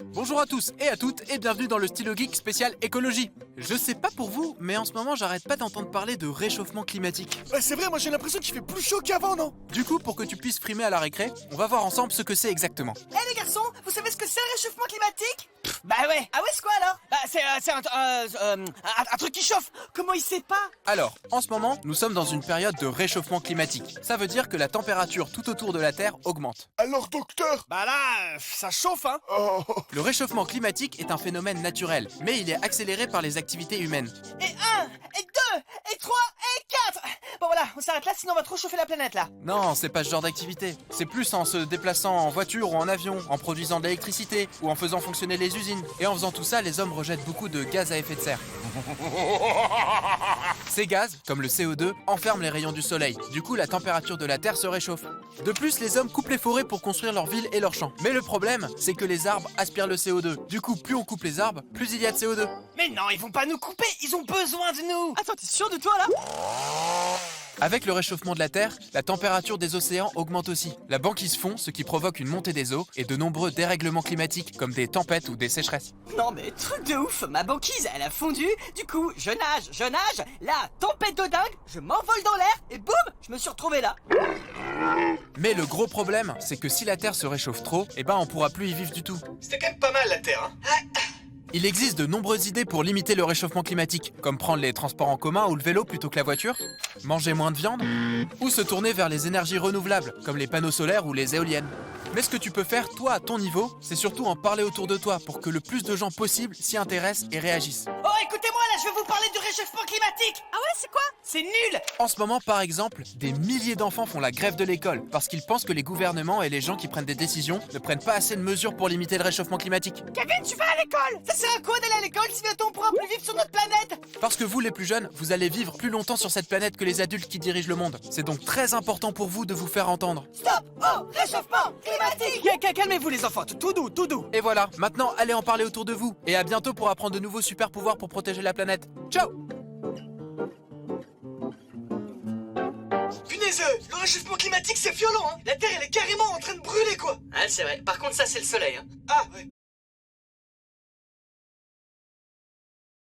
Bonjour à tous et à toutes et bienvenue dans le Stylo Geek spécial écologie. Je sais pas pour vous, mais en ce moment j'arrête pas d'entendre parler de réchauffement climatique. Ouais, c'est vrai, moi j'ai l'impression qu'il fait plus chaud qu'avant, non? Du coup, pour que tu puisses frimer à la récré, on va voir ensemble ce que c'est exactement. Eh les garçons, vous savez ce que c'est le réchauffement climatique? Bah ouais. Ah ouais, c'est quoi alors? Bah c'est un truc qui chauffe. Comment il sait pas? Alors, en ce moment, nous sommes dans une période de réchauffement climatique. Ça veut dire que la température tout autour de la Terre augmente. Alors, docteur? Bah là, ça chauffe hein. Oh, Le réchauffement climatique est un phénomène naturel, mais il est accéléré par les activités humaines. Et 1, et 2, et 3, et 4. Bon voilà, on s'arrête là, sinon on va trop chauffer la planète là. Non, c'est pas ce genre d'activité. C'est plus en se déplaçant en voiture ou en avion, en produisant de l'électricité ou en faisant fonctionner les usines. Et en faisant tout ça, les hommes rejettent beaucoup de gaz à effet de serre. Ces gaz, comme le CO2, enferment les rayons du soleil. Du coup, la température de la Terre se réchauffe. De plus, les hommes coupent les forêts pour construire leurs villes et leurs champs. Mais le problème, c'est que les arbres aspirent le CO2. Du coup, plus on coupe les arbres, plus il y a de CO2. Mais non, ils vont pas nous couper, ils ont besoin de nous. Attends, t'es sûr de toi là? Avec le réchauffement de la Terre, la température des océans augmente aussi. La banquise fond, ce qui provoque une montée des eaux et de nombreux dérèglements climatiques, comme des tempêtes ou des sécheresses. Non mais truc de ouf, ma banquise elle a fondu, du coup je nage, là, tempête de dingue, je m'envole dans l'air et boum, je me suis retrouvé là. Mais le gros problème, c'est que si la Terre se réchauffe trop, on pourra plus y vivre du tout. c'était quand même pas mal la Terre, hein? Il existe de nombreuses idées pour limiter le réchauffement climatique, comme prendre les transports en commun ou le vélo plutôt que la voiture, manger moins de viande, ou se tourner vers les énergies renouvelables, comme les panneaux solaires ou les éoliennes. Mais ce que tu peux faire, toi, à ton niveau, c'est surtout en parler autour de toi pour que le plus de gens possible s'y intéressent et réagissent. Oh écoutez-moi là, je vais vous parler du réchauffement climatique. Ah ouais, c'est quoi? C'est nul. En ce moment, par exemple, des milliers d'enfants font la grève de l'école parce qu'ils pensent que les gouvernements et les gens qui prennent des décisions ne prennent pas assez de mesures pour limiter le réchauffement climatique. Kevin, tu vas à l'école? Ça sert à quoi d'aller à l'école si bientôt on pourra plus vivre sur notre planète? Parce que vous, les plus jeunes, vous allez vivre plus longtemps sur cette planète que les adultes qui dirigent le monde. C'est donc très important pour vous de vous faire entendre. Stop! Oh, réchauffement climatique! Calmez-vous les enfants, tout doux, tout doux. Et voilà, maintenant allez en parler autour de vous. Et à bientôt pour apprendre de nouveaux super pouvoirs pour protéger la planète. Ciao! Punaise, le réchauffement climatique c'est violent, hein? La Terre elle est carrément en train de brûler, quoi! Ah c'est vrai, par contre ça c'est le soleil hein. Ah, ouais.